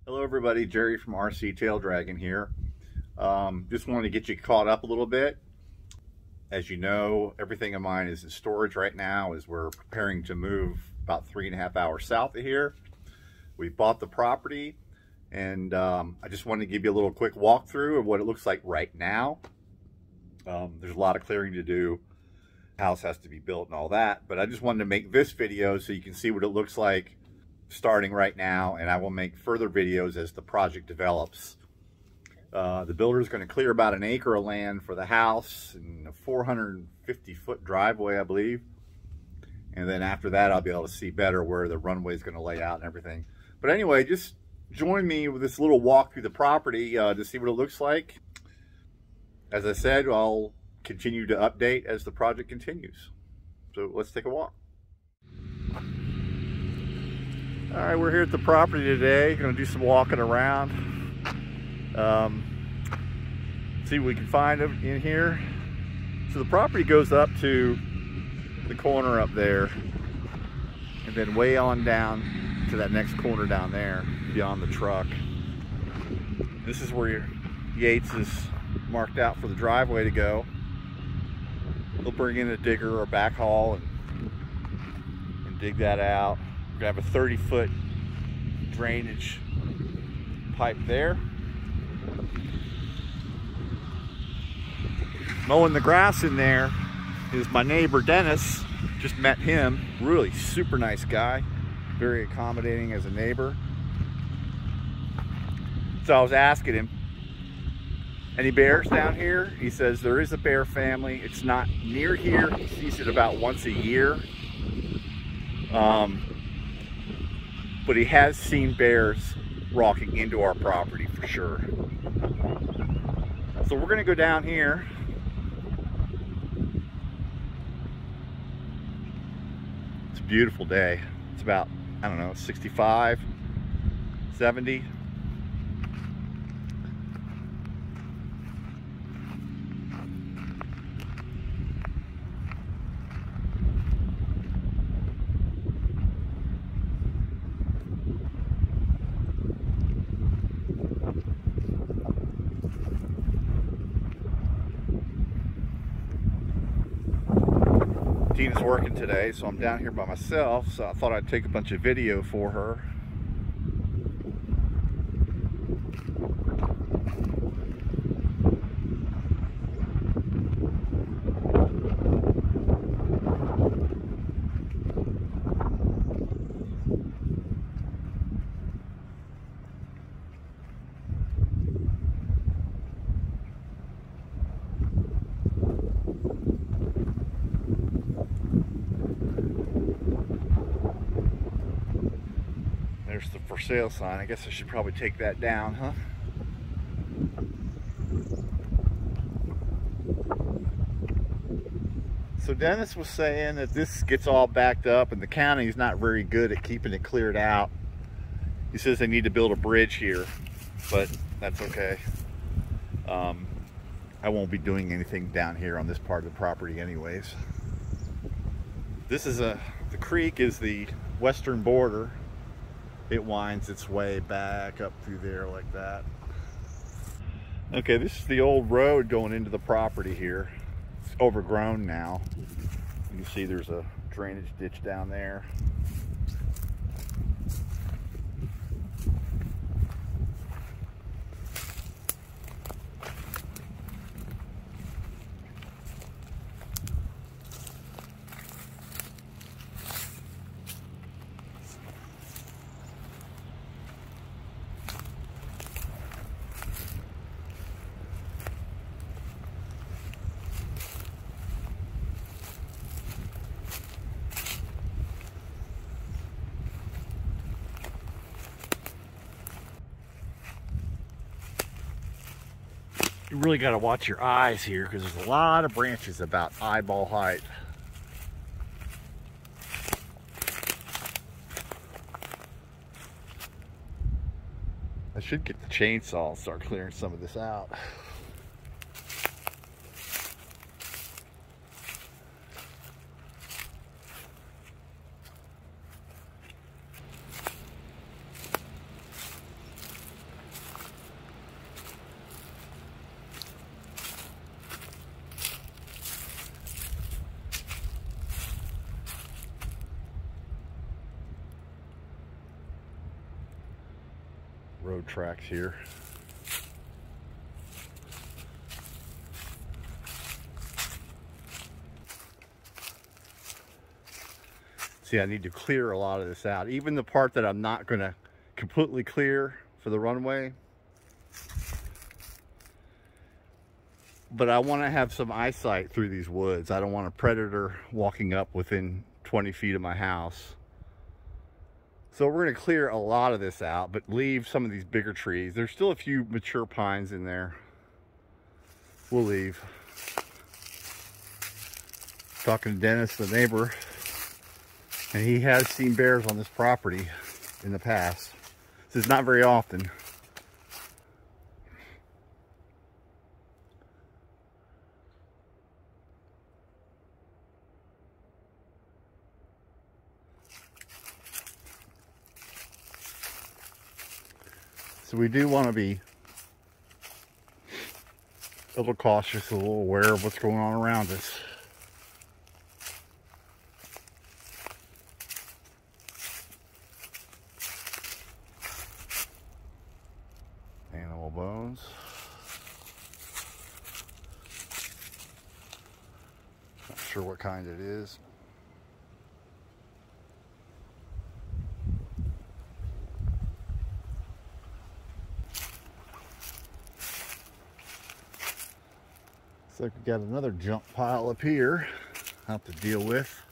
Hello everybody, Jerry from RC Taildraggin here. Just wanted to get you caught up a little bit. As you know, everything of mine is in storage right now as we're preparing to move about 3.5 hours south of here. We bought the property and I just wanted to give you a little quick walkthrough of what it looks like right now. There's a lot of clearing to do. House has to be built and all that, but I just wanted to make this video so you can see what it looks like starting right now, and I will make further videos as the project develops. The builder is going to clear about 1 acre of land for the house and a 450-foot driveway, I believe. And then after that, I'll be able to see better where the runway is going to lay out and everything. But anyway, just join me with this little walk through the property to see what it looks like. As I said, I'll continue to update as the project continues. So let's take a walk. All right, we're here at the property today. Going to do some walking around. See what we can find in here. So the property goes up to the corner up there, and then way on down to that next corner down there beyond the truck. This is where your Yates is marked out for the driveway to go. They'll bring in a digger or backhaul and dig that out. We're gonna have a 30-foot drainage pipe there. Mowing the grass in there is my neighbor Dennis. Just met him. Really super nice guy. Very accommodating as a neighbor. So I was asking him, any bears down here? He says there is a bear family. It's not near here. He sees it about once a year. But he has seen bears walking into our property for sure. So we're gonna go down here. It's a beautiful day. It's about, I don't know, 65, 70. Tina's working today, so I'm down here by myself, so I thought I'd take a bunch of video for her. There's the for sale sign. I guess I should probably take that down, huh? So Dennis was saying that this gets all backed up and the county's not very good at keeping it cleared out. He says they need to build a bridge here, but that's okay. I won't be doing anything down here on this part of the property anyways. This is the creek is the western border. It winds its way back up through there like that. Okay, this is the old road going into the property here. It's overgrown now. You can see there's a drainage ditch down there. You really got to watch your eyes here because there's a lot of branches about eyeball height. I should get the chainsaw and start clearing some of this out. road tracks here. See, I need to clear a lot of this out. Even the part that I'm not going to completely clear for the runway. But I want to have some eyesight through these woods. I don't want a predator walking up within 20 feet of my house. So we're going to clear a lot of this out, but leave some of these bigger trees. There's still a few mature pines in there. We'll leave. Talking to Dennis, the neighbor, and he has seen bears on this property in the past. This is not very often. So we do want to be a little cautious, a little aware of what's going on around us. Animal bones. Not sure what kind it is. Looks like we got another junk pile up here I'll have to deal with.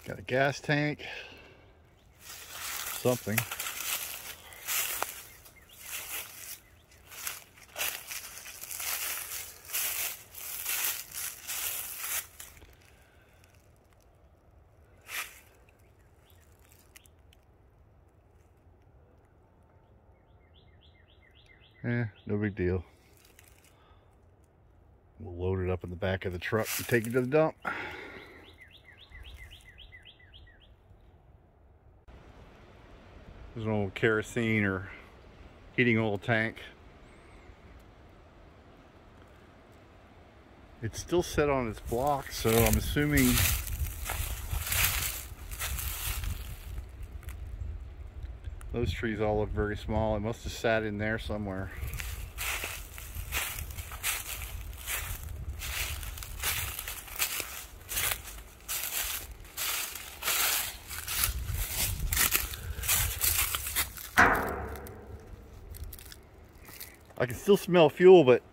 Got a gas tank, something. No big deal. We'll load it up in the back of the truck and take it to the dump. There's an old kerosene or heating oil tank. It's still set on its block, so I'm assuming those trees all look very small. It must have sat in there somewhere. I can still smell fuel, but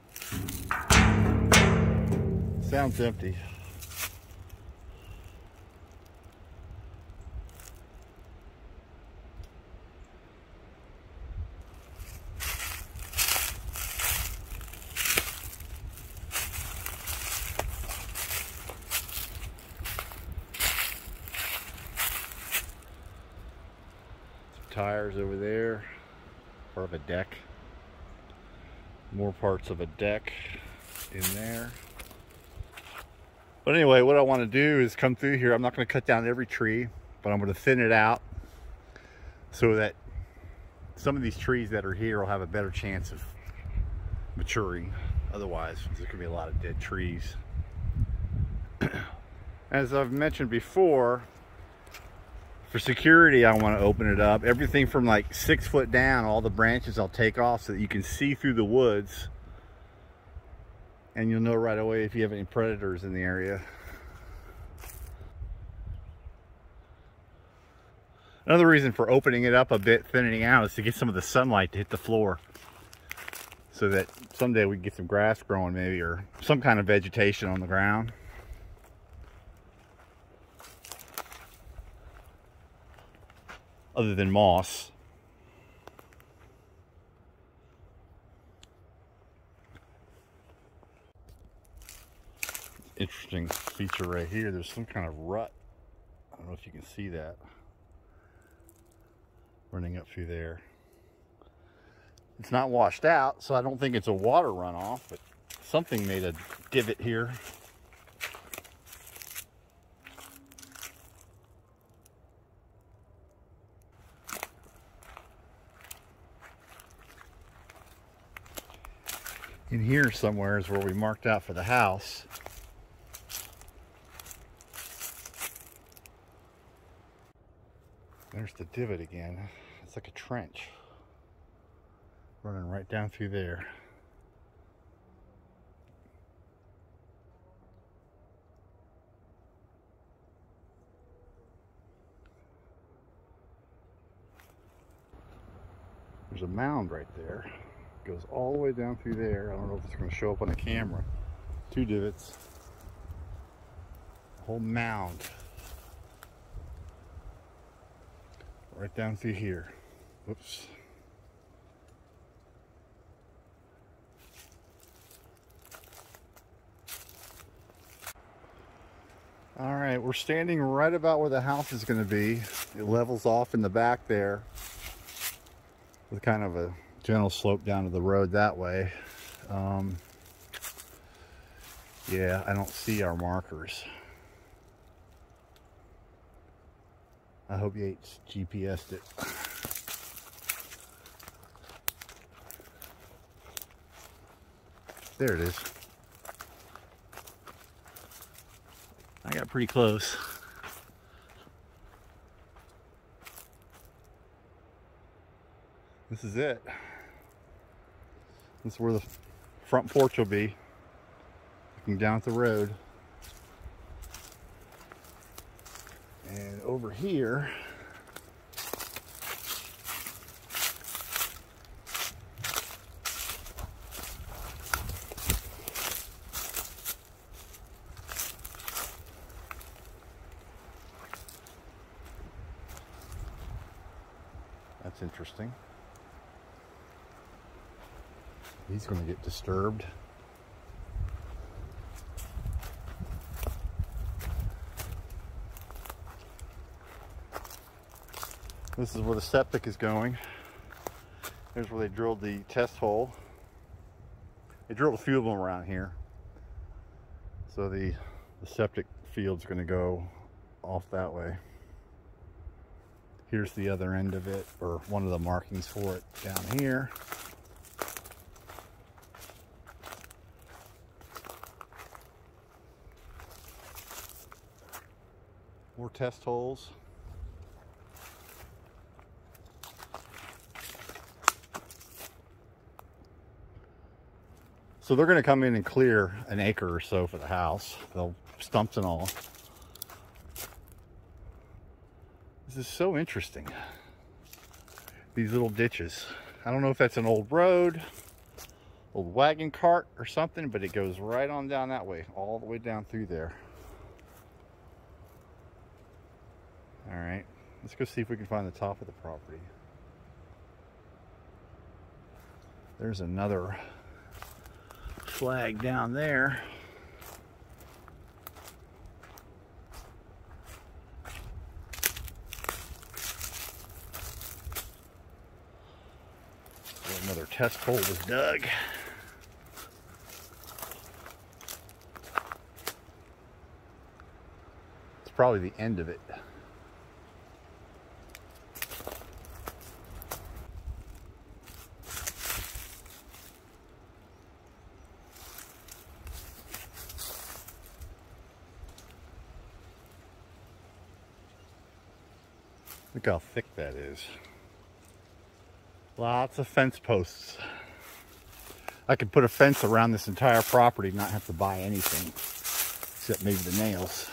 it sounds empty. Tires over there, part of a deck. More parts of a deck in there. But anyway, what I want to do is come through here. I'm not going to cut down every tree, but I'm going to thin it out so that some of these trees that are here will have a better chance of maturing. Otherwise, there's going to be a lot of dead trees. As I've mentioned before, for security, I want to open it up. Everything from like 6 foot down, all the branches I'll take off so that you can see through the woods. And you'll know right away if you have any predators in the area. Another reason for opening it up a bit, thinning out, is to get some of the sunlight to hit the floor. So that someday we can get some grass growing maybe, or some kind of vegetation on the ground. Other than moss. Interesting feature right here. There's some kind of rut. I don't know if you can see that. Running up through there. It's not washed out, so I don't think it's a water runoff, but something made a divot here. In here somewhere is where we marked out for the house. There's the divot again. It's like a trench running right down through there. There's a mound right there. It goes all the way down through there. I don't know if it's going to show up on the camera. 2 divots. A whole mound. Right down through here. Whoops. All right, we're standing right about where the house is going to be. It levels off in the back there with kind of a gentle slope down to the road that way. Yeah, I don't see our markers. I hope Yates GPS'd it. There it is. I got pretty close. This is it. This is where the front porch will be. Looking down at the road. And over here, that's interesting. He's going to get disturbed. This is where the septic is going. There's where they drilled the test hole. They drilled a few of them around here. So the septic field's going to go off that way. Here's the other end of it, or one of the markings for it down here. More test holes. So they're going to come in and clear an acre or so for the house. They'll stumps and all. This is so interesting. These little ditches. I don't know if that's an old road, old wagon cart or something, but it goes right on down that way, all the way down through there. All right, let's go see if we can find the top of the property. There's another flag down there. Another test hole was dug. It's probably the end of it. Look how thick that is. Lots of fence posts. I could put a fence around this entire property and not have to buy anything, except maybe the nails.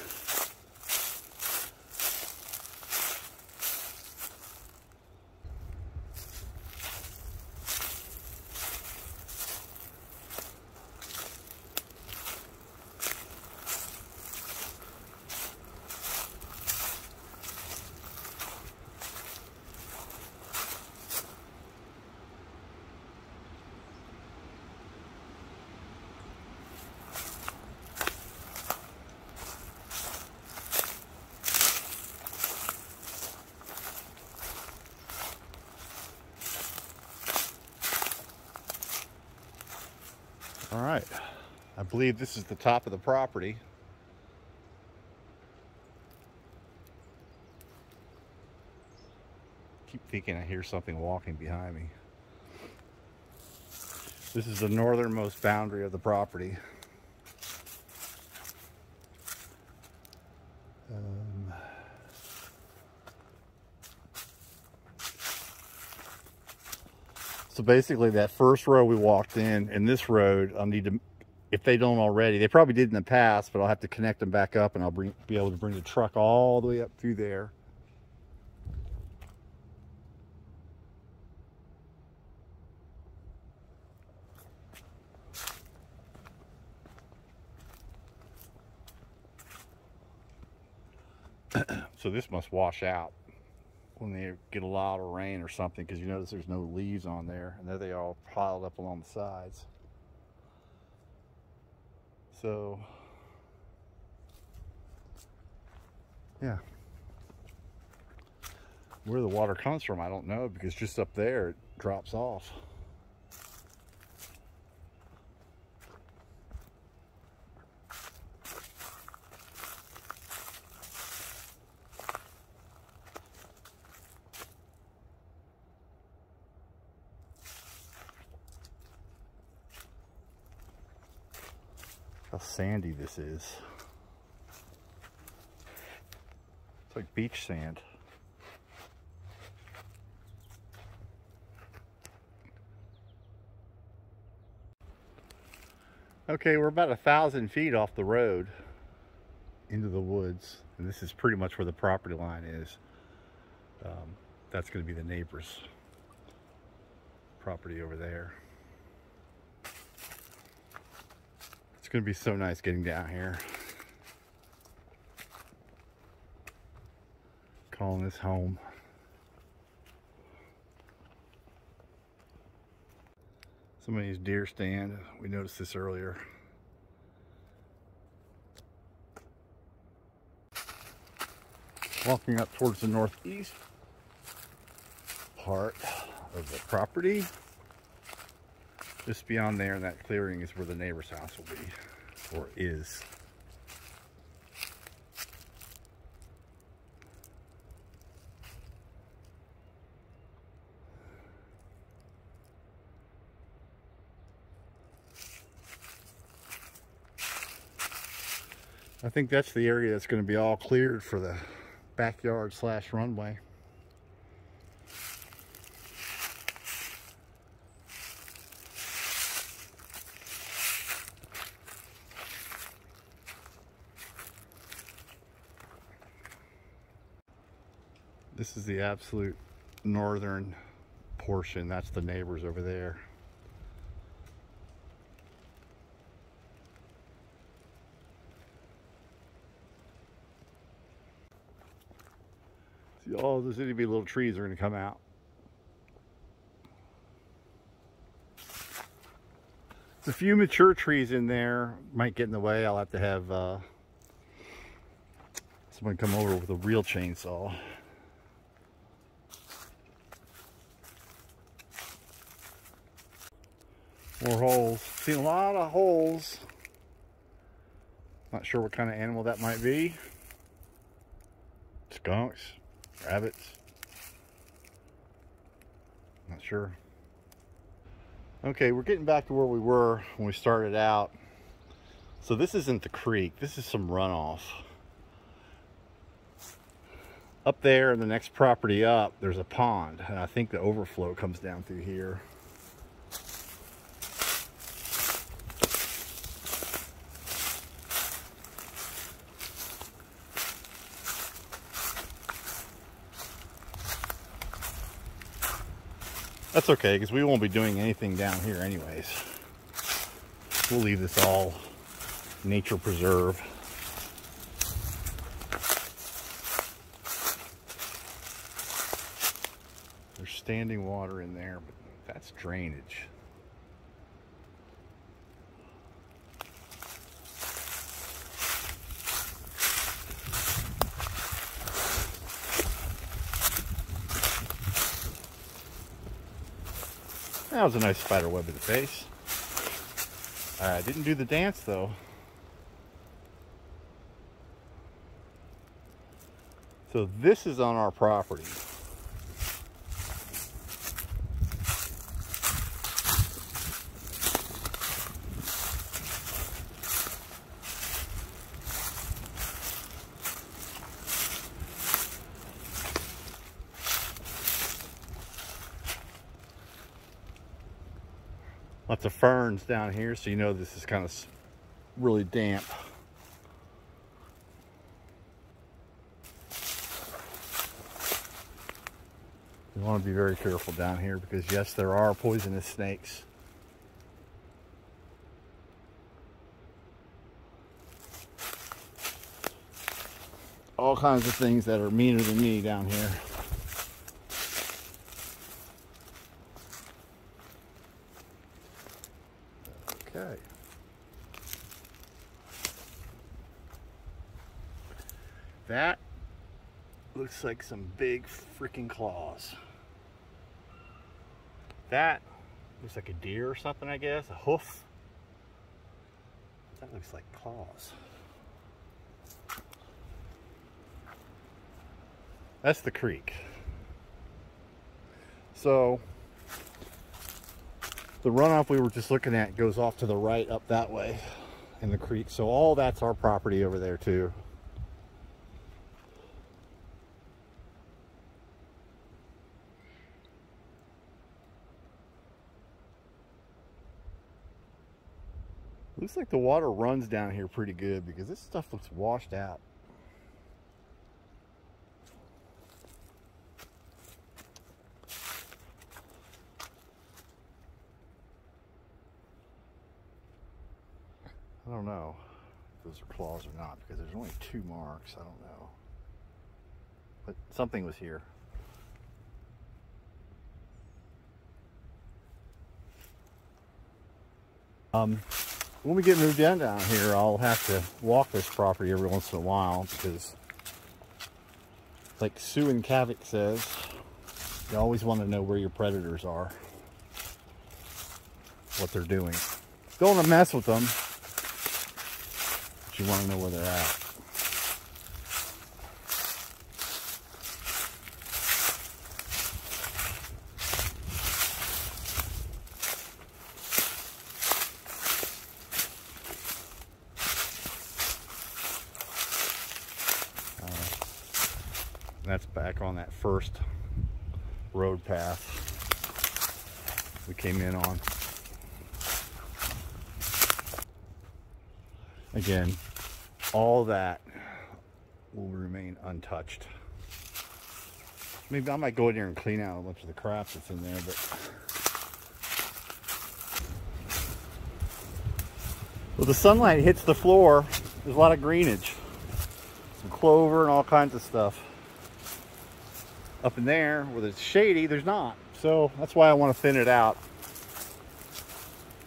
All right, I believe this is the top of the property. Keep thinking I hear something walking behind me. This is the northernmost boundary of the property. So basically that first row we walked in, and this road, I'll need to, if they don't already, they probably did in the past, but I'll have to connect them back up, and I'll be able to bring the truck all the way up through there. So this must wash out when they get a lot of rain or something, because you notice there's no leaves on there, and there they all piled up along the sides. So yeah, where the water comes from I don't know, because just up there it drops off. How sandy this is. It's like beach sand. Okay, we're about 1,000 feet off the road into the woods, and this is pretty much where the property line is. That's going to be the neighbor's property over there. It's going to be so nice getting down here. Calling this home. Somebody's deer stand. We noticed this earlier. Walking up towards the northeast part of the property. Just beyond there in that clearing is where the neighbor's house will be, or is. I think that's the area that's going to be all cleared for the backyard / runway. This is the absolute northern portion. That's the neighbors over there. See, all those itty bitty little trees are going to come out. There's a few mature trees in there. Might get in the way. I'll have to have someone come over with a real chainsaw. More holes. Seen a lot of holes. Not sure what kind of animal that might be. Skunks, rabbits. Not sure. Okay, we're getting back to where we were when we started out. So this isn't the creek. This is some runoff. Up there in the next property up, there's a pond, and I think the overflow comes down through here. That's okay, because we won't be doing anything down here anyways. We'll leave this all nature preserve. There's standing water in there, but that's drainage. That was a nice spider web in the face. I didn't do the dance though. So this is on our property. Lots of ferns down here, so you know this is kind of really damp. You want to be very careful down here because yes, there are poisonous snakes. All kinds of things that are meaner than me down here. Okay. That looks like some big freaking claws. That looks like a deer or something, I guess. A hoof. That looks like claws. That's the creek. So the runoff we were just looking at goes off to the right up that way in the creek. So all that's our property over there too. Looks like the water runs down here pretty good because this stuff looks washed out. I don't know if those are claws or not because there's only 2 marks. I don't know. But something was here. When we get moved in down here, I'll have to walk this property every once in a while because, like Sue and Kavik says, you always want to know where your predators are, what they're doing. Don't want to mess with them, but you want to know where they're at. That's back on that first road path we came in on. Again, all that will remain untouched. Maybe I might go in here and clean out a bunch of the crap that's in there, but well, the sunlight hits the floor, there's a lot of greenage. Some clover and all kinds of stuff. Up in there where it's shady, there's not. So that's why I want to thin it out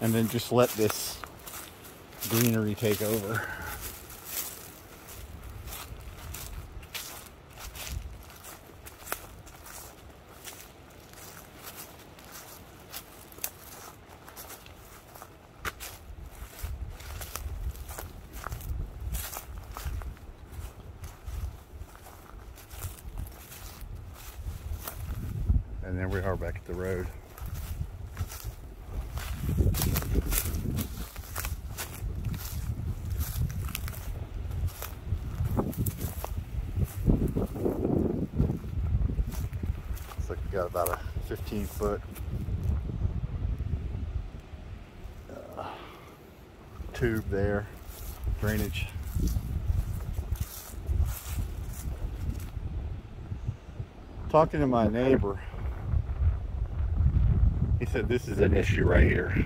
and then just let this greenery take over. And there we are back at the road. Looks like we got about a 15-foot tube there, drainage. Talking to my neighbor, he said this is an issue right here.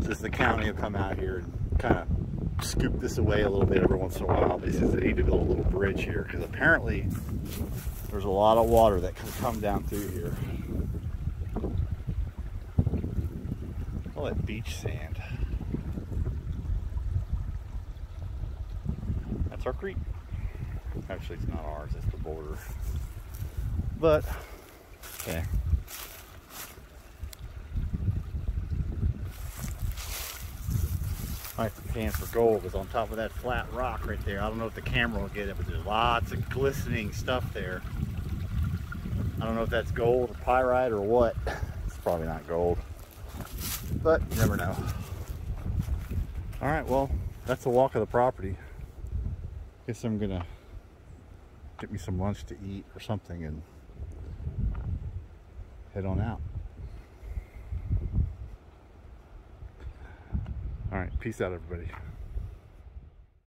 Says the county will come out here and kind of scoop this away a little bit every once in a while. He says they need to build a little bridge here because apparently there's a lot of water that can come down through here. All that beach sand. That's our creek. Actually, it's not ours, it's the border. But, okay. My pan for gold is on top of that flat rock right there. I don't know if the camera will get it, but there's lots of glistening stuff there. I don't know if that's gold or pyrite or what. It's probably not gold, but you never know. All right, well, that's the walk of the property. Guess I'm gonna get me some lunch to eat or something and head on out. All right, peace out, everybody.